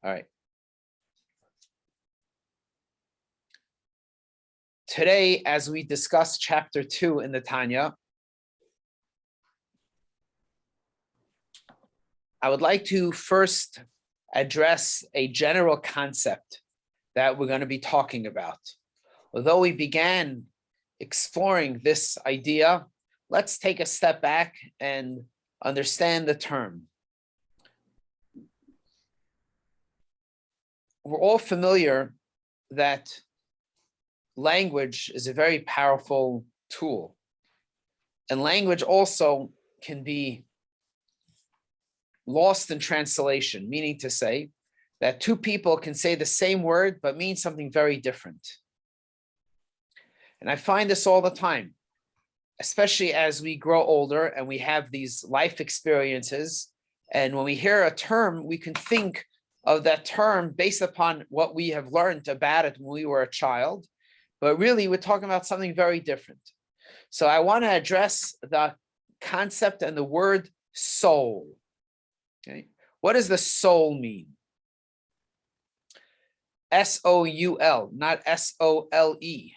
All right. Today, as we discuss chapter 2 in the Tanya, I would like to first address a general concept that we're going to be talking about. Although we began exploring this idea, let's take a step back and understand the term. We're all familiar that language is a very powerful tool. And language also can be lost in translation, meaning to say that two people can say the same word but mean something very different. And I find this all the time, especially as we grow older and we have these life experiences. And when we hear a term, we can think of that term based upon what we have learned about it when we were a child. But really, we're talking about something very different. So I want to address the concept and the word soul. Okay, what does the soul mean? S-O-U-L, not S-O-L-E.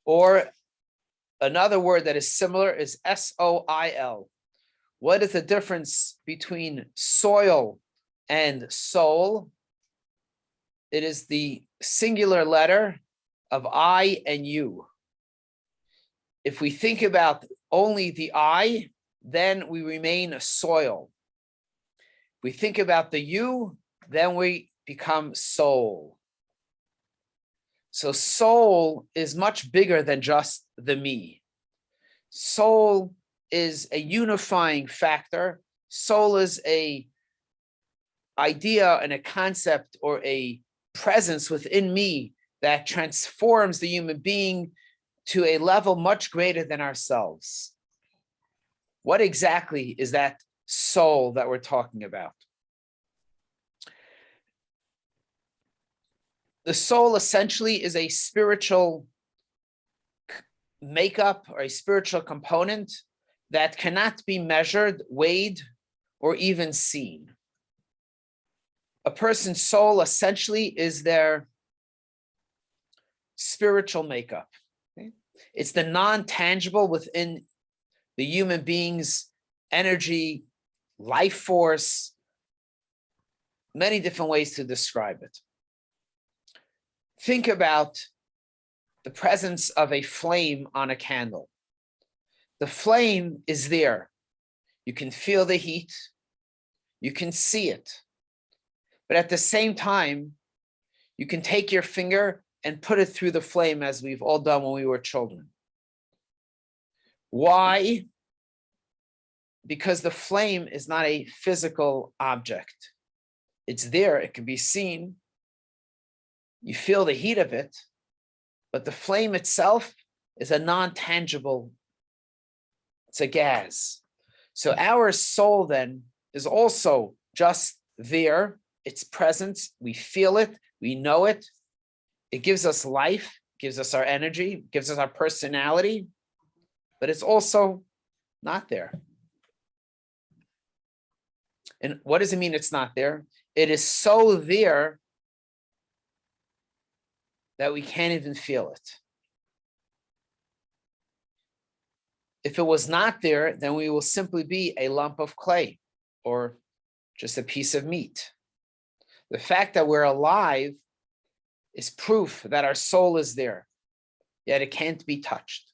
Or another word that is similar is S-O-I-L. What is the difference between soil and soul? It is the singular letter of I and U. If we think about only the I, then we remain a soil. If we think about the U, then we become soul. So soul is much bigger than just the me. Soul is a unifying factor. Soul is a idea and a concept or a presence within me that transforms the human being to a level much greater than ourselves. What exactly is that soul that we're talking about? The soul essentially is a spiritual makeup or a spiritual component that cannot be measured, weighed, or even seen. A person's soul essentially is their spiritual makeup. Okay? It's the non-tangible within the human being's energy, life force, many different ways to describe it. Think about the presence of a flame on a candle. The flame is there. You can feel the heat. You can see it. But at the same time, you can take your finger and put it through the flame, as we've all done when we were children. Why? Because the flame is not a physical object. It's there, it can be seen. You feel the heat of it, but the flame itself is a non-tangible, it's a gas. So our soul then is also just there. It's present, we feel it, we know it. It gives us life, gives us our energy, gives us our personality, but it's also not there. And what does it mean it's not there? It is so there that we can't even feel it. If it was not there, then we will simply be a lump of clay or just a piece of meat. The fact that we're alive is proof that our soul is there, yet it can't be touched.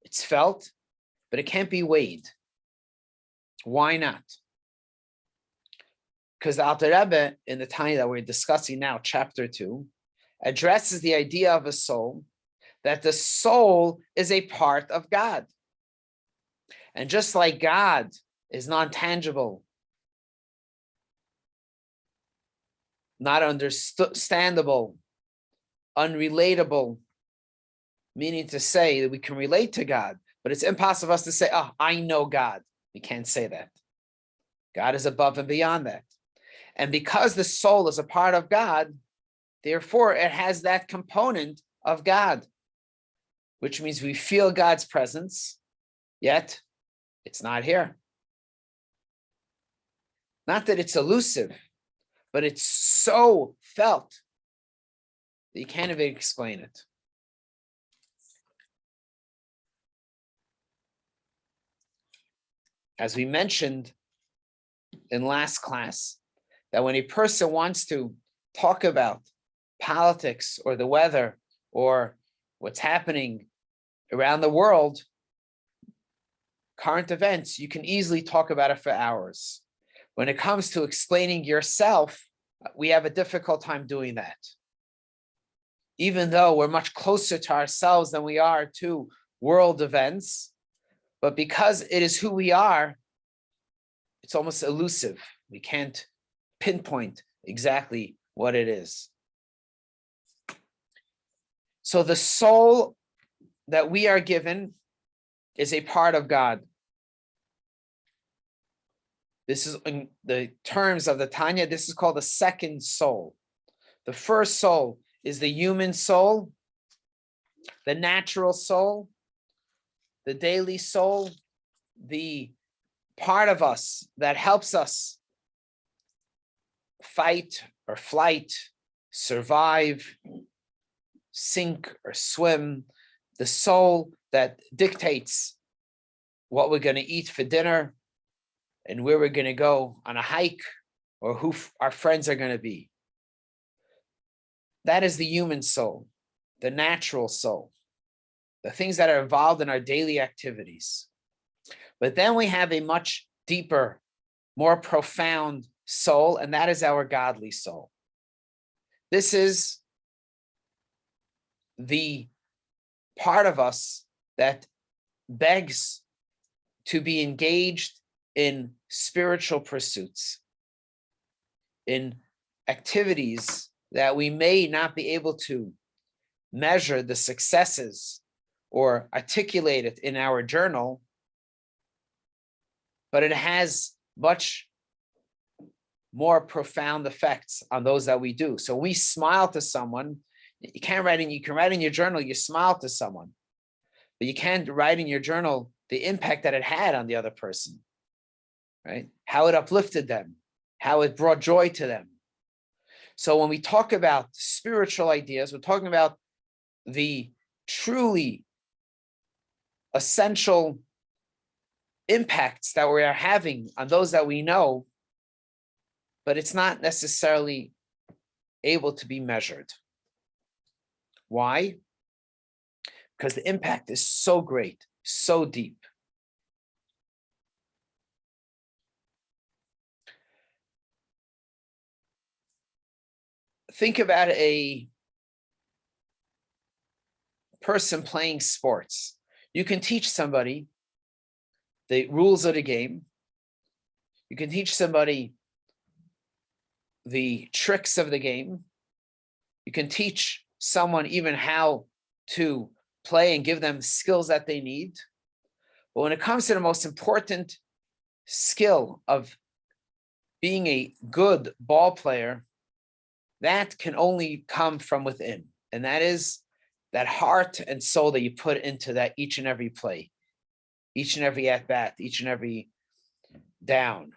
It's felt, but it can't be weighed. Why not? Because the Alter Rebbe, in the Tanya that we're discussing now, chapter 2, addresses the idea of a soul, that the soul is a part of God. And just like God is non-tangible, not understandable, unrelatable, meaning to say that we can relate to God, but it's impossible for us to say, oh, I know God. We can't say that. God is above and beyond that. And because the soul is a part of God, therefore it has that component of God, which means we feel God's presence, yet it's not here. Not that it's elusive, but it's so felt that you can't even explain it. As we mentioned in last class, that when a person wants to talk about politics or the weather or what's happening around the world, current events, you can easily talk about it for hours. When it comes to explaining yourself, we have a difficult time doing that. Even though we're much closer to ourselves than we are to world events, but because it is who we are, it's almost elusive. We can't pinpoint exactly what it is. So the soul that we are given is a part of God. This is in the terms of the Tanya, this is called the second soul. The first soul is the human soul, the natural soul, the daily soul, the part of us that helps us fight or flight, survive, sink or swim, the soul that dictates what we're going to eat for dinner and where we're going to go on a hike or who our friends are going to be. That is the human soul, the natural soul, the things that are involved in our daily activities. But then we have a much deeper, more profound soul, and that is our godly soul. This is the part of us that begs to be engaged in spiritual pursuits, in activities that we may not be able to measure the successes or articulate it in our journal, but it has much more profound effects on those that we do. So we smile to someone, you can write in your journal, you smile to someone, but you can't write in your journal the impact that it had on the other person, right? How it uplifted them, how it brought joy to them. So when we talk about spiritual ideas, we're talking about the truly essential impacts that we are having on those that we know, but it's not necessarily able to be measured. Why? Because the impact is so great, so deep. Think about a person playing sports. You can teach somebody the rules of the game. You can teach somebody the tricks of the game. You can teach someone even how to play and give them skills that they need. But when it comes to the most important skill of being a good ball player, that can only come from within. And that is that heart and soul that you put into that each and every play, each and every at bat, each and every down.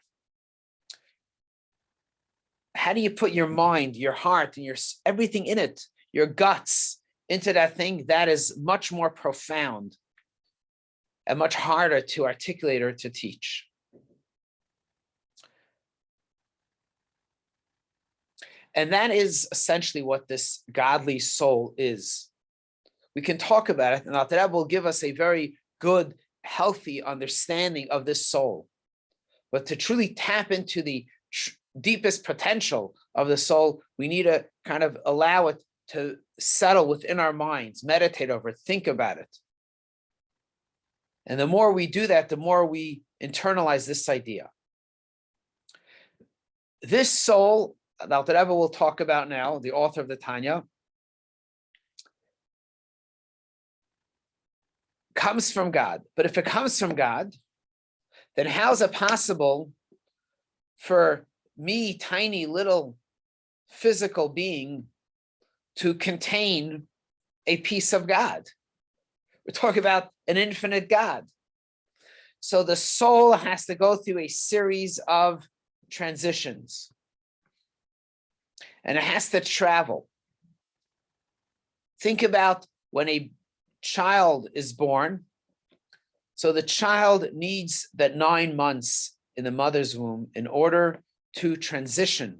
How do you put your mind, your heart, and your everything in it, your guts into that thing? That is much more profound and much harder to articulate or to teach. And that is essentially what this godly soul is. We can talk about it, and that will give us a very good, healthy understanding of this soul. But to truly tap into the deepest potential of the soul, we need to kind of allow it to settle within our minds, meditate over it, think about it. And the more we do that, the more we internalize this idea. This soul, that Rebbe will talk about now, the author of the Tanya, comes from God. But if it comes from God, then how is it possible for me, tiny little physical being, to contain a piece of God? We're talking about an infinite God. So the soul has to go through a series of transitions, and it has to travel. Think about when a child is born. So the child needs that 9 months in the mother's womb in order to transition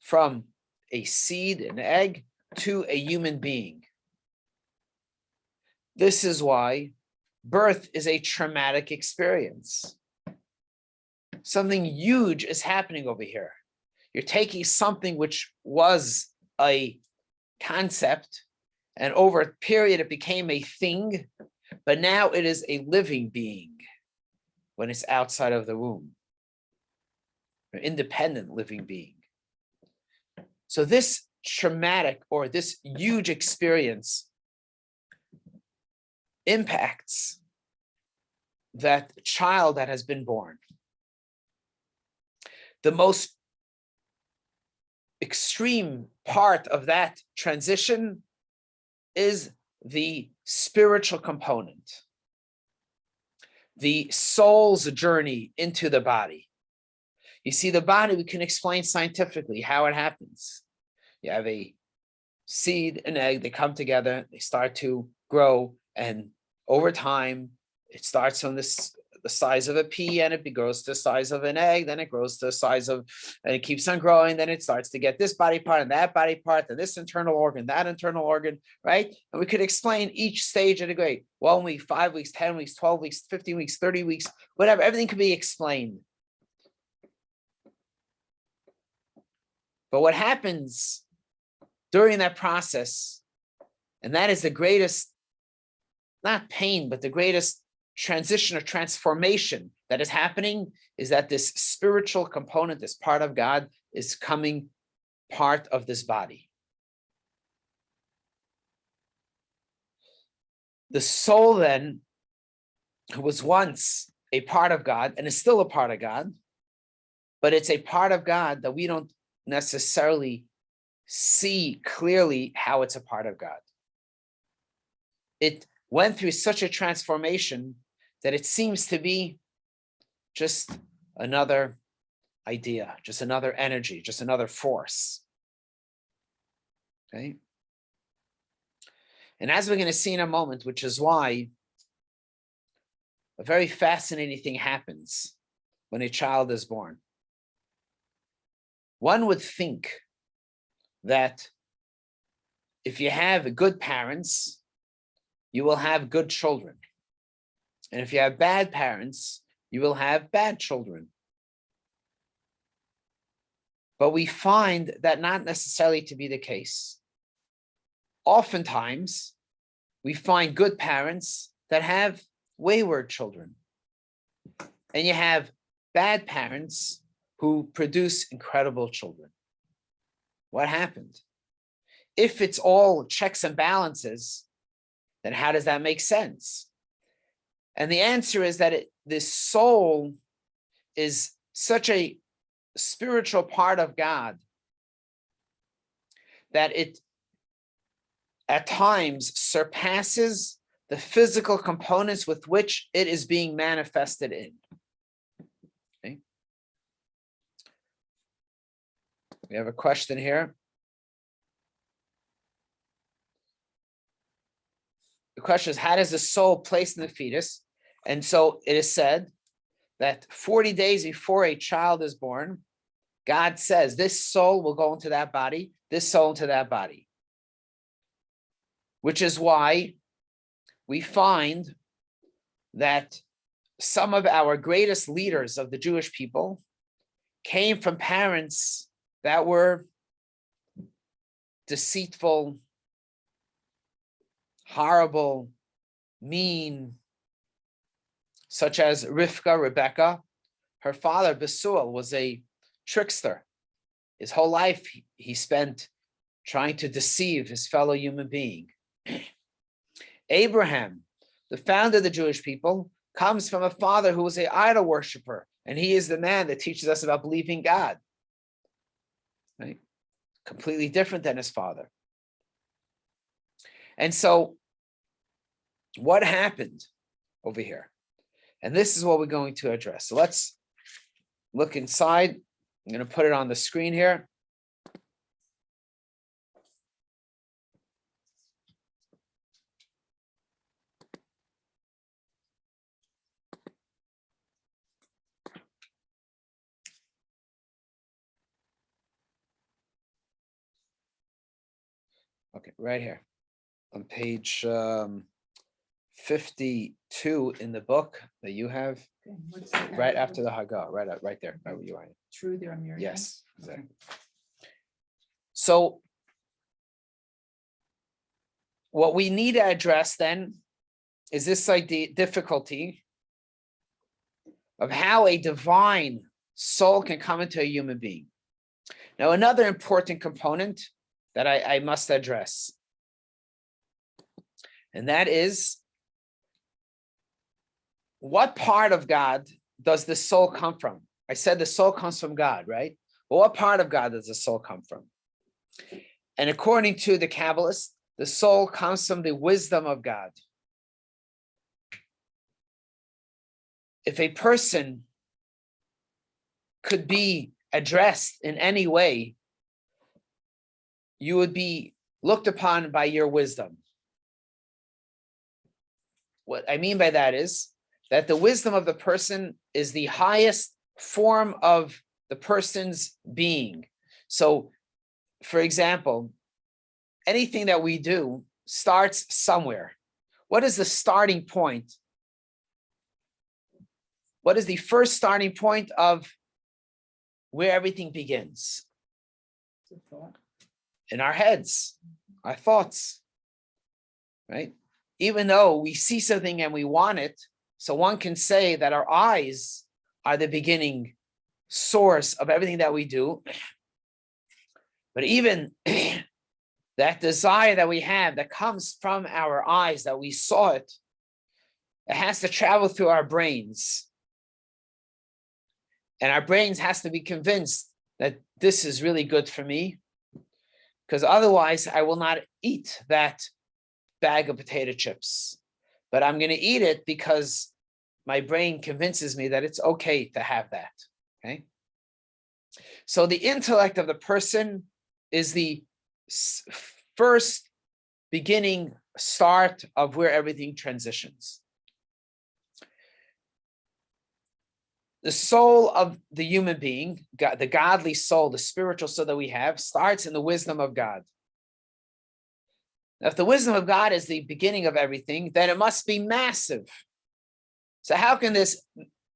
from a seed, an egg, to a human being. This is why birth is a traumatic experience. Something huge is happening over here. You're taking something which was a concept, and over a period it became a thing, but now it is a living being when it's outside of the womb, an independent living being. So this traumatic or this huge experience impacts that child that has been born. The most extreme part of that transition is the spiritual component, the soul's journey into the body. You see, the body, we can explain scientifically how it happens. You have a seed, an egg, they come together, they start to grow, and over time, it starts on the size of a pea, and it grows to the size of an egg, then it grows to the size of, and it keeps on growing, then it starts to get this body part and that body part, and this internal organ, that internal organ, right? And we could explain each stage at a grade, 1 week, 5 weeks, 10 weeks, 12 weeks, 15 weeks, 30 weeks, whatever, everything could be explained. But what happens during that process, and that is the greatest, not pain, but the greatest transition or transformation that is happening, is that this spiritual component, this part of God, is coming part of this body. The soul then, who was once a part of God and is still a part of God, but it's a part of God that we don't necessarily see clearly how it's a part of God. It went through such a transformation that it seems to be just another idea, just another energy, just another force. Okay. And as we're going to see in a moment, which is why a very fascinating thing happens when a child is born. One would think that if you have good parents, you will have good children. And if you have bad parents, you will have bad children. But we find that not necessarily to be the case. Oftentimes, we find good parents that have wayward children. And you have bad parents who produce incredible children. What happened? If it's all checks and balances, then how does that make sense? And the answer is that this soul is such a spiritual part of God that it at times surpasses the physical components with which it is being manifested in. Okay. We have a question here. The question is, how does the soul place in the fetus? And so it is said that 40 days before a child is born, God says this soul will go into that body, this soul into that body. Which is why we find that some of our greatest leaders of the Jewish people came from parents that were deceitful, horrible, mean, such as Rebecca. Her father, Besuel, was a trickster. His whole life he spent trying to deceive his fellow human being. Abraham, the founder of the Jewish people, comes from a father who was an idol worshiper, and he is the man that teaches us about believing God. Right? Completely different than his father. And so what happened over here? And this is what we're going to address. So let's look inside I'm going to put it on the screen here. Okay, right here on page 52 in the book that you have, Okay, what's the right arrow? after the Haggah, right there, right where you are. True, there on your. Yes, Okay. exactly. So what we need to address then is this idea, difficulty of how a divine soul can come into a human being. Now, another important component that I must address, and that is, what part of God does the soul come from? I said the soul comes from God, right? But what part of God does the soul come from? And according to the Kabbalists, the soul comes from the wisdom of God. If a person could be addressed in any way, you would be looked upon by your wisdom. What I mean by that is that the wisdom of the person is the highest form of the person's being. So, for example, anything that we do starts somewhere. What is the starting point? What is the first starting point of where everything begins? In our heads, our thoughts, right? Even though we see something and we want it, so one can say that our eyes are the beginning source of everything that we do. But even that desire that we have that comes from our eyes, that we saw it, it has to travel through our brains. And our brains has to be convinced that this is really good for me, because otherwise I will not eat that bag of potato chips. But I'm going to eat it because my brain convinces me that it's okay to have that. Okay. So the intellect of the person is the first beginning start of where everything transitions. The soul of the human being, God, the godly soul, the spiritual soul that we have, starts in the wisdom of God. Now, if the wisdom of God is the beginning of everything, then it must be massive. So how can this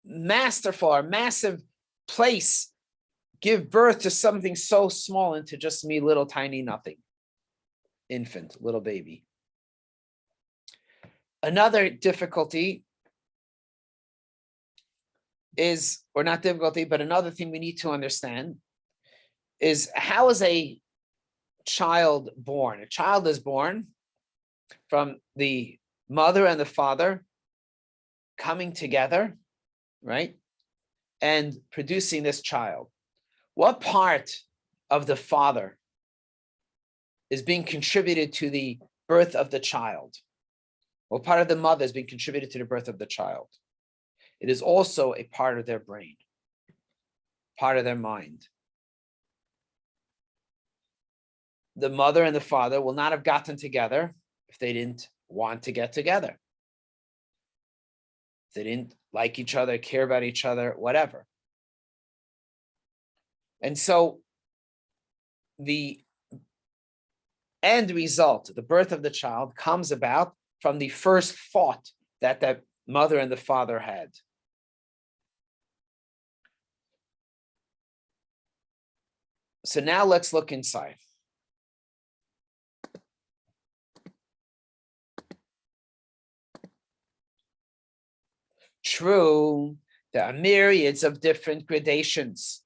masterful or massive place give birth to something so small into just me, little tiny nothing, infant, little baby? Another difficulty is, or not difficulty, but another thing we need to understand is, how is a child born? A child is born from the mother and the father coming together, right? And producing this child. What part of the father is being contributed to the birth of the child? What part of the mother is being contributed to the birth of the child? It is also a part of their brain, part of their mind. The mother and the father will not have gotten together if they didn't want to get together. If they didn't like each other, care about each other, whatever. And so the end result, the birth of the child, comes about from the first thought that that mother and the father had. So now let's look inside. True, there are myriads of different gradations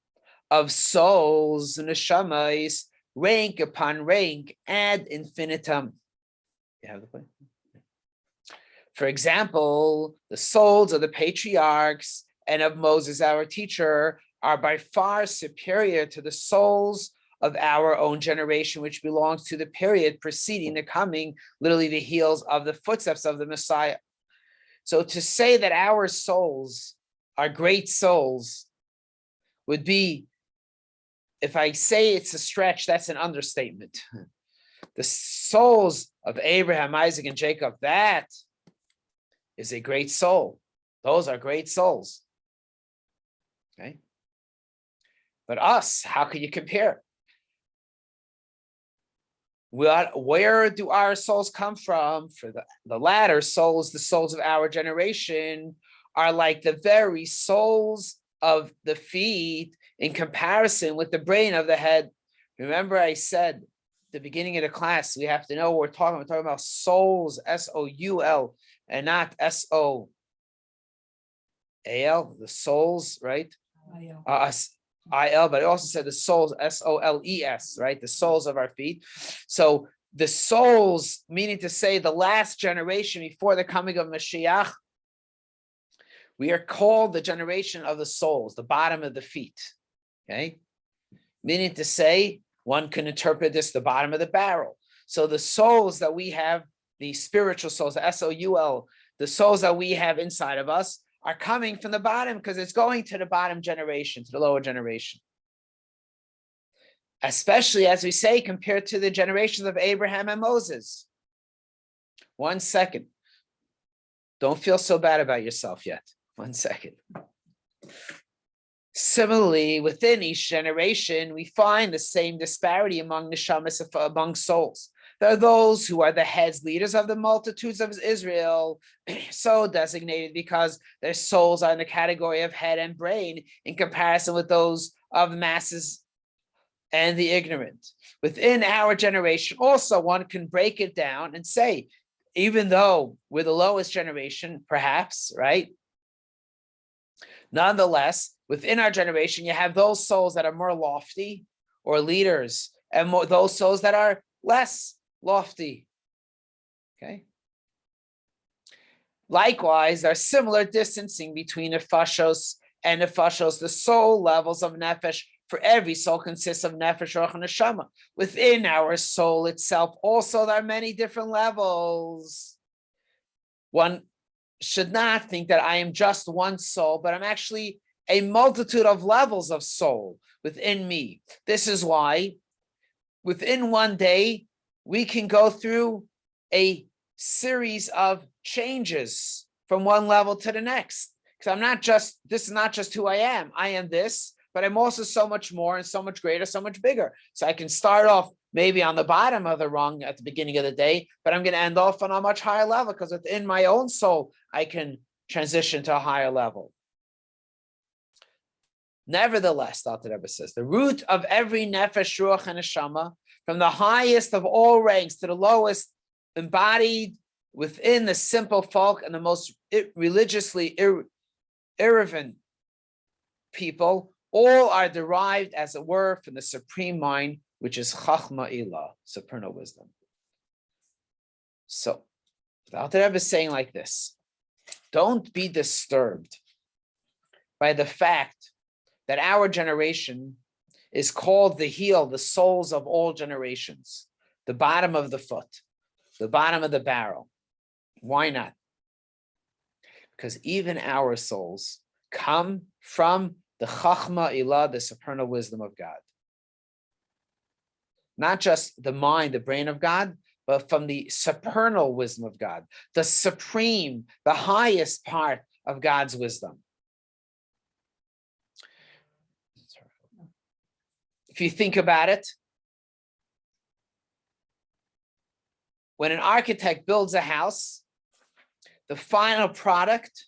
of souls, neshamas, rank upon rank, ad infinitum. You have the point? For example, the souls of the patriarchs and of Moses, our teacher, are by far superior to the souls of our own generation, which belongs to the period preceding the coming, literally the heels of the footsteps of the Messiah. So to say that our souls are great souls would be if I say it's a stretch, that's an understatement. The souls of Abraham, Isaac, and Jacob, that is a great soul. Those are great souls. Okay. But us, how can you compare? Where do our souls come from? For the latter souls, the souls of our generation, are like the very souls of the feet in comparison with the brain of the head. Remember, I said at the beginning of the class, we have to know what we're talking about. We're talking about souls, S-O-U-L, and not S-O-A-L, the souls, right? I-L, but it also said the souls, S-O-L-E-S, right? The souls of our feet. So the souls, meaning to say the last generation before the coming of Mashiach, we are called the generation of the souls, the bottom of the feet, okay? Meaning to say, one can interpret this the bottom of the barrel. So the souls that we have, the spiritual souls, the S-O-U-L, the souls that we have inside of us, are coming from the bottom because it's going to the bottom generation, to the lower generation. Especially, as we say, compared to the generations of Abraham and Moses. 1 second. Don't feel so bad about yourself yet. 1 second. Similarly, within each generation, we find the same disparity among neshamas, among souls. There are those who are the heads, leaders of the multitudes of Israel, so designated because their souls are in the category of head and brain in comparison with those of masses and the ignorant. Within our generation, also, one can break it down and say, even though we're the lowest generation, perhaps, right? Nonetheless, within our generation, you have those souls that are more lofty or leaders, and those souls that are less lofty. Okay. Likewise, there are similar distancing between nefashos and nefashos. The soul levels of nefesh for every soul consists of nefesh, ruach, and neshama. Within our soul itself, also there are many different levels. One should not think that I am just one soul, but I'm actually a multitude of levels of soul within me. This is why within one day, we can go through a series of changes from one level to the next. Because this is not just who I am. I am this, but I'm also so much more and so much greater, so much bigger. So I can start off maybe on the bottom of the rung at the beginning of the day, but I'm going to end off on a much higher level because within my own soul, I can transition to a higher level. Nevertheless, Dr. Rebbe says, the root of every nefesh, ruach, and neshama, from the highest of all ranks to the lowest, embodied within the simple folk and the most religiously irreverent people, all are derived, as it were, from the supreme mind, which is chachma ilah, supernal wisdom. So, the Alter Rebbe is saying like this: don't be disturbed by the fact that our generation is called the heel, the souls of all generations, the bottom of the foot, the bottom of the barrel. Why not? Because even our souls come from the Chachma Ilah, the supernal wisdom of God. Not just the mind, the brain of God, but from the supernal wisdom of God, the supreme, the highest part of God's wisdom. If you think about it, when an architect builds a house, the final product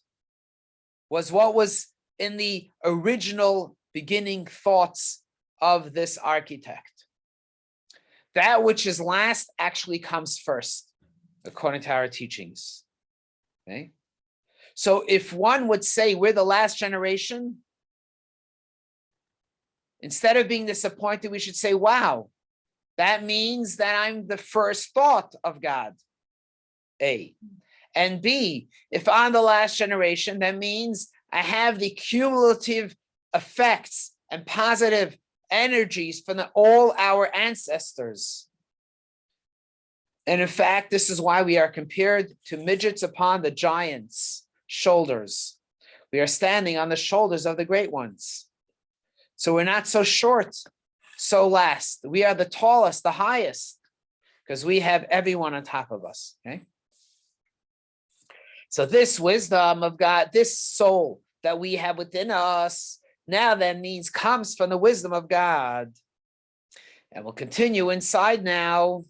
was what was in the original beginning thoughts of this architect. That which is last actually comes first, according to our teachings. Okay? So if one would say we're the last generation, instead of being disappointed, we should say, wow, that means that I'm the first thought of God, A. And B, if I'm the last generation, that means I have the cumulative effects and positive energies from all our ancestors. And in fact, this is why we are compared to midgets upon the giants' shoulders. We are standing on the shoulders of the great ones. So we're not so short so last. We are the tallest, the highest, because we have everyone on top of us. Okay. So this wisdom of God, this soul that we have within us, now that means comes from the wisdom of God. And we'll continue inside now.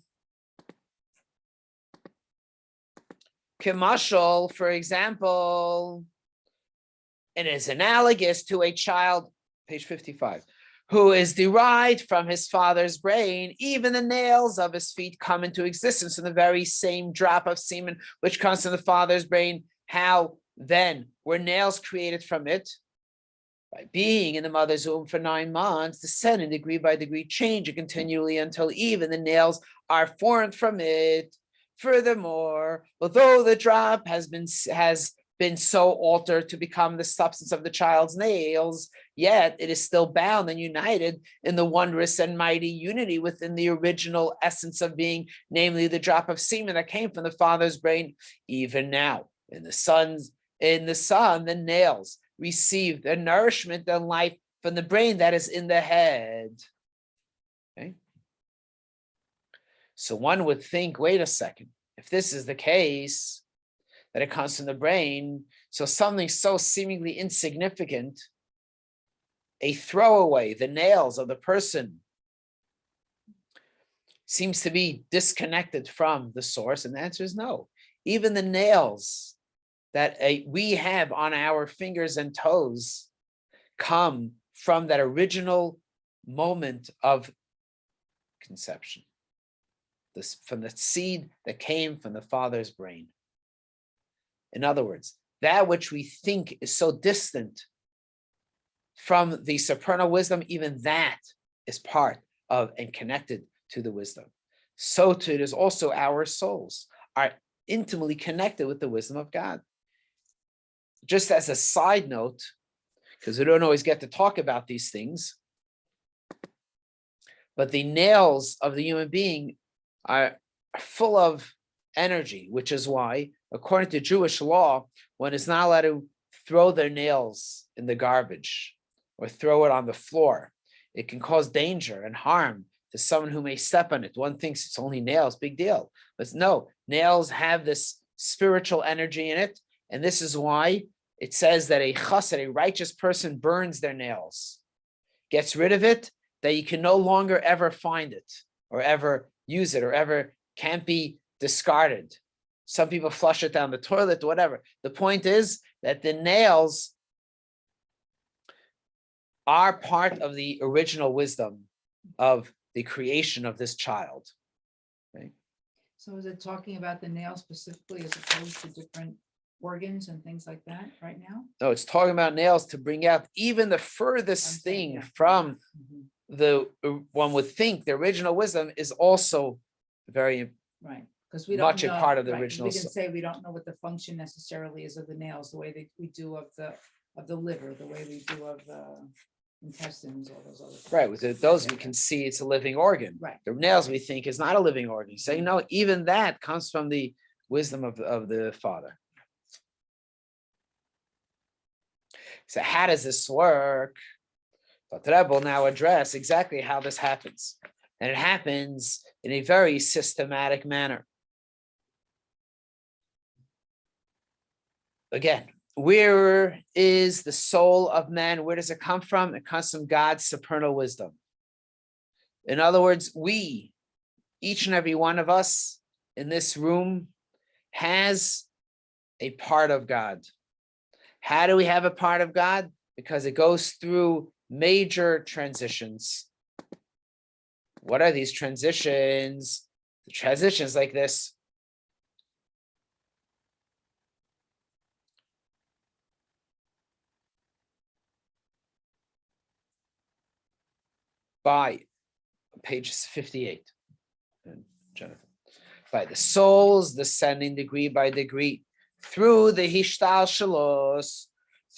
Kemashal, for example, it is analogous to a child, page 55, who is derived from his father's brain. Even the nails of his feet come into existence in the very same drop of semen which comes from the father's brain. How then were nails created from it? By being in the mother's womb for 9 months, descending degree by degree, changing continually until even the nails are formed from it. Furthermore, although the drop has been so altered to become the substance of the child's nails, yet it is still bound and united in the wondrous and mighty unity within the original essence of being, namely the drop of semen that came from the father's brain. Even now, in the son, the nails receive their nourishment and life from the brain that is in the head. Okay. So one would think, wait a second, if this is the case, that it comes from the brain, so something so seemingly insignificant, a throwaway, the nails of the person, seems to be disconnected from the source, and the answer is no. Even the nails that we have on our fingers and toes come from that original moment of conception, from the seed that came from the father's brain. In other words, that which we think is so distant from the supernal wisdom, even that is part of and connected to the wisdom. So too, it is also our souls are intimately connected with the wisdom of God. Just as a side note, because we don't always get to talk about these things, but the nails of the human being are full of energy, which is why, according to Jewish law, one is not allowed to throw their nails in the garbage or throw it on the floor. It can cause danger and harm to someone who may step on it. One thinks it's only nails, big deal. But no, nails have this spiritual energy in it. And this is why it says that a chassid, a righteous person, burns their nails, gets rid of it, that you can no longer ever find it or ever use it or ever can't be discarded. Some people flush it down the toilet, whatever. The point is that the nails are part of the original wisdom of the creation of this child. Right? So is it talking about the nail specifically as opposed to different organs and things like that right now? No, it's talking about nails to bring out even the furthest thing from the, one would think the original wisdom is also very right, because we don't much know, a part of the right, original. we can say we don't know what the function necessarily is of the nails, the way that we do of the liver, the way we do of the intestines, all those other things. Right, with those we can see it's a living organ. Right. The nails we think is not a living organ. Saying no, even that comes from the wisdom of the Father. So how does this work? But Rebbe will now address exactly how this happens. And it happens in a very systematic manner. Again, where is the soul of man? Where does it come from? It comes from God's supernal wisdom. In other words, we, each and every one of us in this room, has a part of God. How do we have a part of God? Because it goes through major transitions. What are these transitions? The transitions like this. By page 58, Jonathan. By the souls descending degree by degree through the hishtalshalos,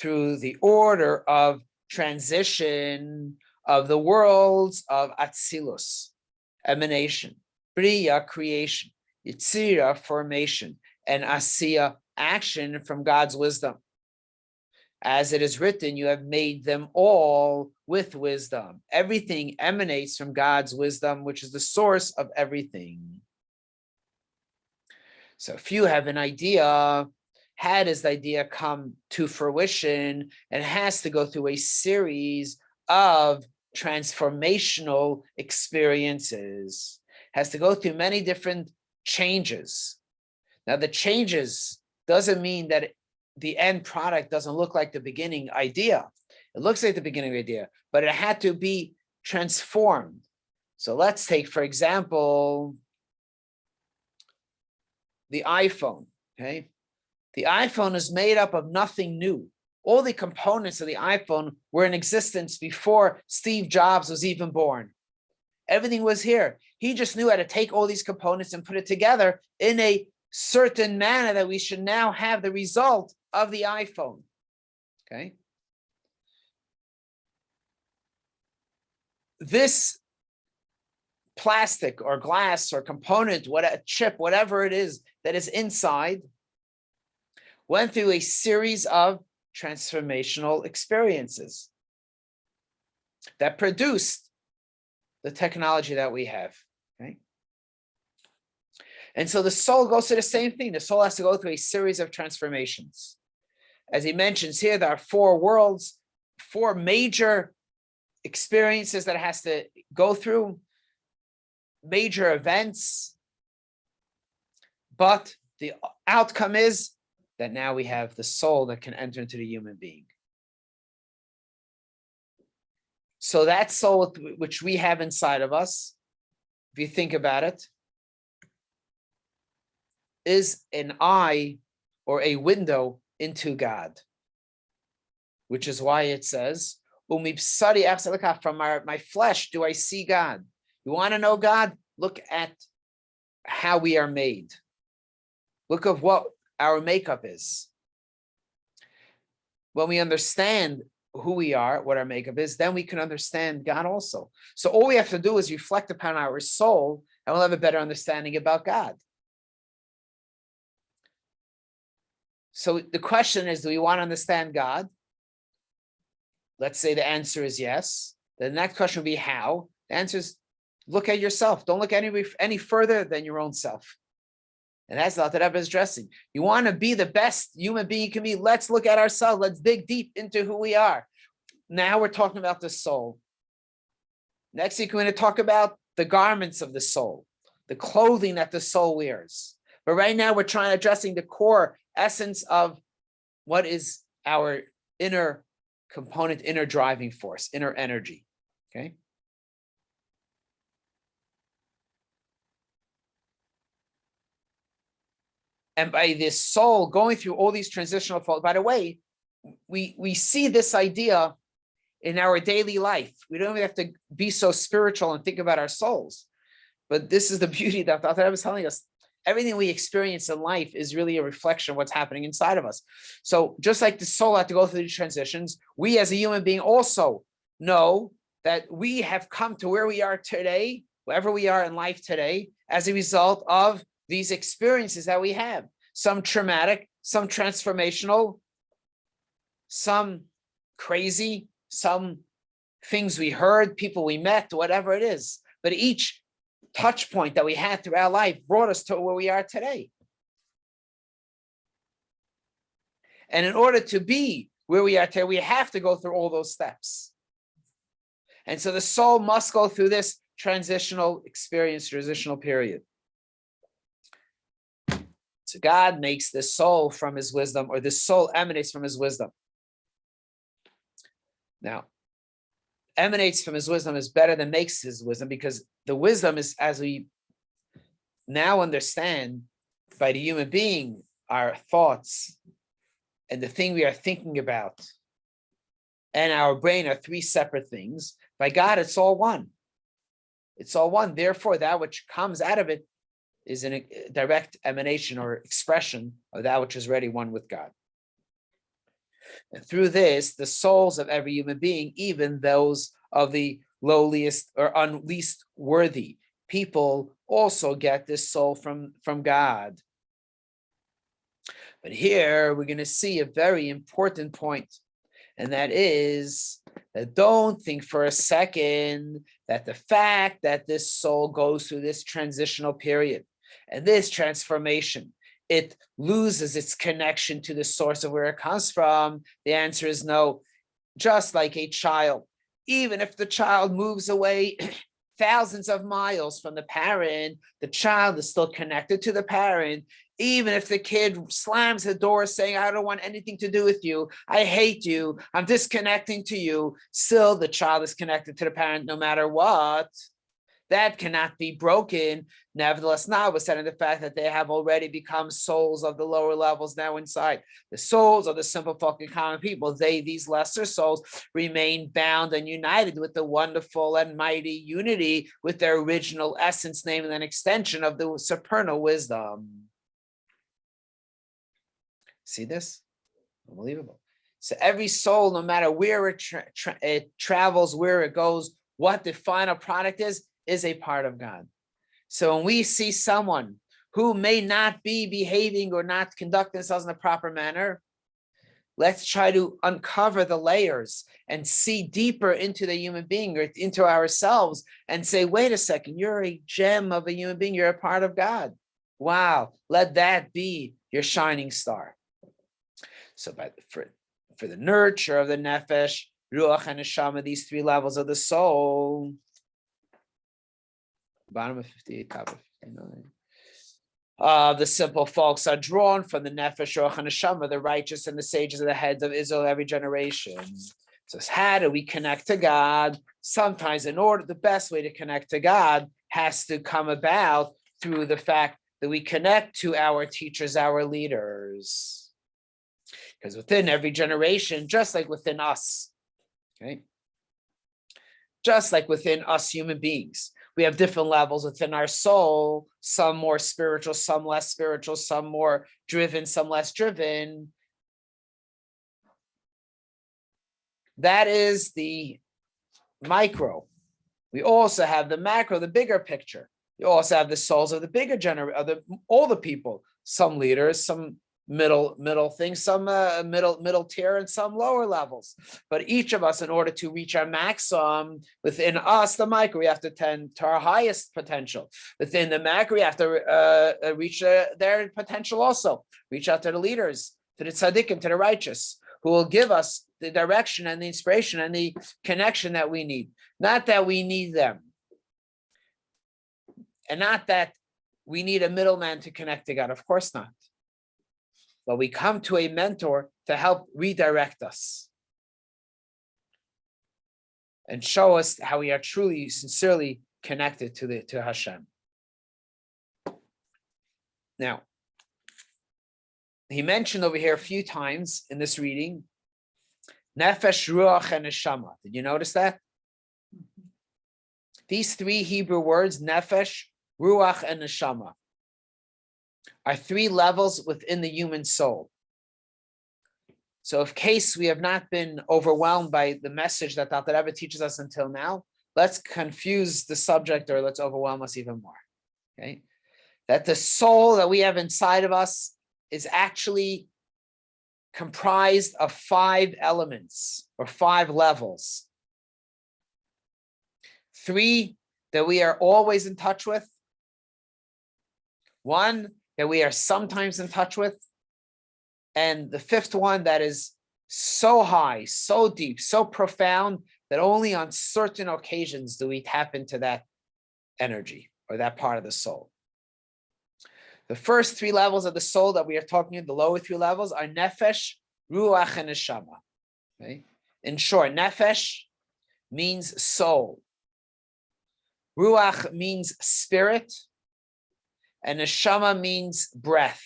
through the order of transition of the worlds of Atzilus, emanation, Bria, creation, Yitzira, formation, and Asiya, action from God's wisdom. As it is written, you have made them all with wisdom. Everything emanates from God's wisdom, which is the source of everything. So if you have an idea, how does the idea come to fruition? And it has to go through a series of transformational experiences. It has to go through many different changes. Now, the changes doesn't mean that the end product doesn't look like the beginning idea. It looks like the beginning idea, but it had to be transformed. So let's take, for example, the iPhone, okay? The iPhone is made up of nothing new. All the components of the iPhone were in existence before Steve Jobs was even born. Everything was here. He just knew how to take all these components and put it together in a certain manner that we should now have the result of the iPhone, okay? This plastic or glass or component, a chip, whatever it is that is inside, went through a series of transformational experiences that produced the technology that we have, okay? And so the soul goes through the same thing. The soul has to go through a series of transformations. As he mentions here, there are 4 worlds, 4 major experiences that it has to go through, major events. But the outcome is that now we have the soul that can enter into the human being. So that soul which we have inside of us, if you think about it, is an eye or a window into God, which is why it says, from my flesh do I see God. You want to know God? Look at how we are made. Look at what our makeup is. When we understand who we are, what our makeup is, then we can understand God also. So all we have to do is reflect upon our soul, and we'll have a better understanding about God. So the question is, do we want to understand God? Let's say the answer is yes. The next question would be how. The answer is look at yourself. Don't look any further than your own self. And that's not that Rebbe is addressing. You want to be the best human being you can be. Let's look at ourselves. Let's dig deep into who we are. Now we're talking about the soul. Next week, we're going to talk about the garments of the soul, the clothing that the soul wears. But right now, we're addressing the core essence of what is our inner component, inner driving force, inner energy. Okay. And by this soul going through all these transitional faults, by the way, we see this idea in our daily life. We don't even have to be so spiritual and think about our souls. But this is the beauty that I was telling us. Everything we experience in life is really a reflection of what's happening inside of us. So just like the soul had to go through these transitions, we as a human being also know that we have come to where we are today, wherever we are in life today, as a result of these experiences that we have. Some traumatic, some transformational, some crazy, some things we heard, people we met, whatever it is. But each touch point that we had throughout life brought us to where we are today. And in order to be where we are today, we have to go through all those steps. And so the soul must go through this transitional experience, transitional period. So God makes the soul from his wisdom, or the soul emanates from his wisdom. Now, emanates from his wisdom is better than makes his wisdom, because the wisdom is, as we now understand by the human being, our thoughts and the thing we are thinking about and our brain are 3 separate things. By God, it's all one. It's all one. Therefore, that which comes out of it is a direct emanation or expression of that which is already one with God. And through this, the souls of every human being, even those of the lowliest or least worthy people, also get this soul from God. But here we're going to see a very important point. And that is that don't think for a second that the fact that this soul goes through this transitional period and this transformation, it loses its connection to the source of where it comes from. The answer is no. Just like a child, even if the child moves away thousands of miles from the parent, the child is still connected to the parent. Even if the kid slams the door saying, I don't want anything to do with you, I hate you, I'm disconnecting to you, still the child is connected to the parent no matter what. That cannot be broken. Nevertheless, notwithstanding the fact that they have already become souls of the lower levels now inside. The souls of the simple fucking common people, these lesser souls, remain bound and united with the wonderful and mighty unity with their original essence, namely an extension of the supernal wisdom. See this? Unbelievable. So every soul, no matter where it travels, where it goes, what the final product is a part of God. So when we see someone who may not be behaving or not conduct themselves in a proper manner, let's try to uncover the layers and see deeper into the human being or into ourselves and say, wait a second, you're a gem of a human being. You're a part of God. Wow. Let that be your shining star. So for the nurture of the nefesh, ruach, and neshama, these three levels of the soul, bottom of 58, top of 59. The simple folks are drawn from the nefesh, ruach, and neshama, the righteous and the sages of the heads of Israel every generation. So how do we connect to God? Sometimes the best way to connect to God has to come about through the fact that we connect to our teachers, our leaders. Because within every generation, just like within us, okay? Just like within us human beings, we have different levels within our soul, some more spiritual, some less spiritual, some more driven, some less driven. That is the micro. We also have the macro, the bigger picture. You also have the souls of the bigger generation, all the people, some leaders, some middle things, some middle tier, and some lower levels. But each of us, in order to reach our maximum within us, the micro, we have to tend to our highest potential. Within the macro, we have to reach their potential also. Reach out to the leaders, to the tzaddikim, to the righteous, who will give us the direction and the inspiration and the connection that we need. Not that we need them, and not that we need a middleman to connect to God. Of course not. But we come to a mentor to help redirect us and show us how we are truly, sincerely connected to Hashem. Now, he mentioned over here a few times in this reading, nefesh, ruach, and neshama. Did you notice that? These three Hebrew words, nefesh, ruach, and neshama, are three levels within the human soul. So in case we have not been overwhelmed by the message that Alter Rebbe teaches us until now, let's confuse the subject or let's overwhelm us even more. Okay, that the soul that we have inside of us is actually comprised of 5 elements or 5 levels. 3 that we are always in touch with. 1 that we are sometimes in touch with. And the 5th one that is so high, so deep, so profound that only on certain occasions do we tap into that energy or that part of the soul. The first 3 levels of the soul that we are talking about, the lower 3 levels, are nefesh, ruach, and neshama. Okay? In short, nefesh means soul. Ruach means spirit. And neshama means breath.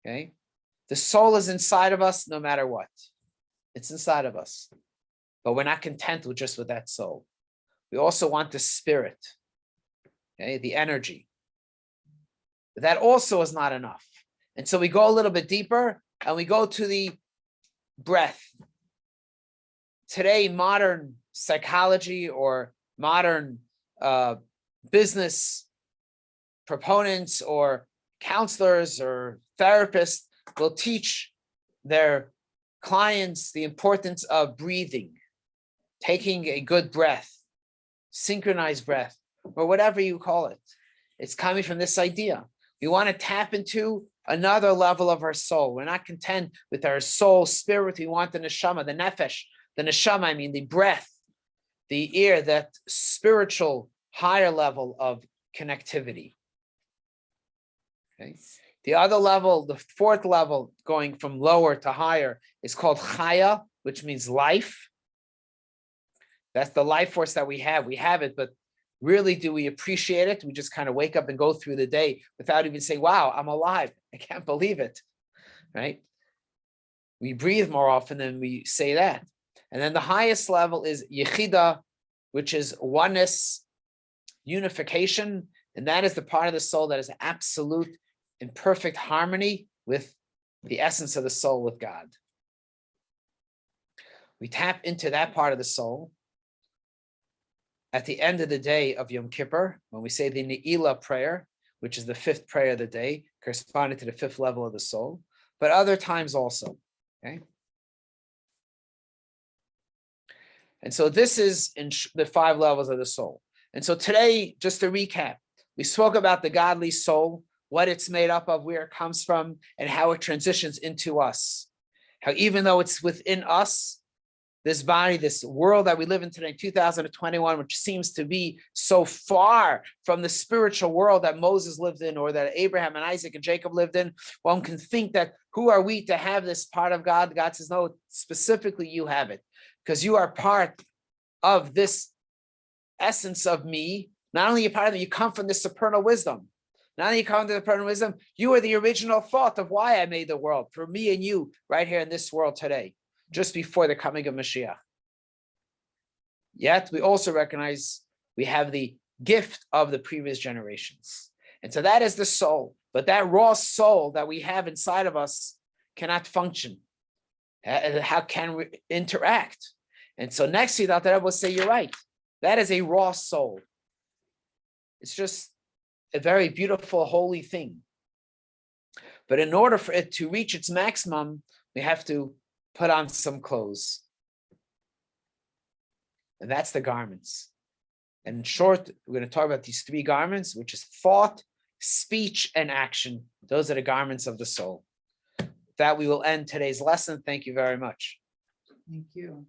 Okay? The soul is inside of us no matter what. It's inside of us. But we're not content with just with that soul. We also want the spirit, okay? The energy. But that also is not enough. And so we go a little bit deeper and we go to the breath. Today, modern psychology or modern business proponents or counselors or therapists will teach their clients the importance of breathing, taking a good breath, synchronized breath, or whatever you call it. It's coming from this idea. We want to tap into another level of our soul. We're not content with our soul, spirit. We want the neshama, the nefesh, the neshama, I mean the breath, the ear, that spiritual higher level of connectivity. Okay. The other level, the fourth level, going from lower to higher, is called chaya, which means life. That's the life force that we have. We have it, but really, do we appreciate it? We just kind of wake up and go through the day without even saying, wow, I'm alive. I can't believe it, right? We breathe more often than we say that. And then the highest level is yechida, which is oneness, unification. And that is the part of the soul that is absolute in perfect harmony with the essence of the soul, with God. We tap into that part of the soul at the end of the day of Yom Kippur, when we say the Ne'ilah prayer, which is the fifth prayer of the day, corresponding to the fifth level of the soul, but other times also, okay? And so this is in the 5 levels of the soul. And so today, just to recap, we spoke about the godly soul, what it's made up of, where it comes from, and how it transitions into us. How even though it's within us, this body, this world that we live in today, 2021, which seems to be so far from the spiritual world that Moses lived in, or that Abraham and Isaac and Jacob lived in, one can think that, who are we to have this part of God? God says, no, specifically you have it, because you are part of this essence of me. Not only are you part of it, you come from this supernal wisdom. Not only you come to the supernal wisdom, you are the original thought of why I made the world, for me and you, right here in this world today, just before the coming of Mashiach. Yet we also recognize we have the gift of the previous generations. And so that is the soul. But that raw soul that we have inside of us cannot function. How can we interact? And so next to that, I will say, you're right. That is a raw soul. It's just a very beautiful, holy thing. But in order for it to reach its maximum, we have to put on some clothes. And that's the garments. And in short, we're going to talk about these 3 garments, which is thought, speech, and action. Those are the garments of the soul. With that, we will end today's lesson. Thank you very much. Thank you.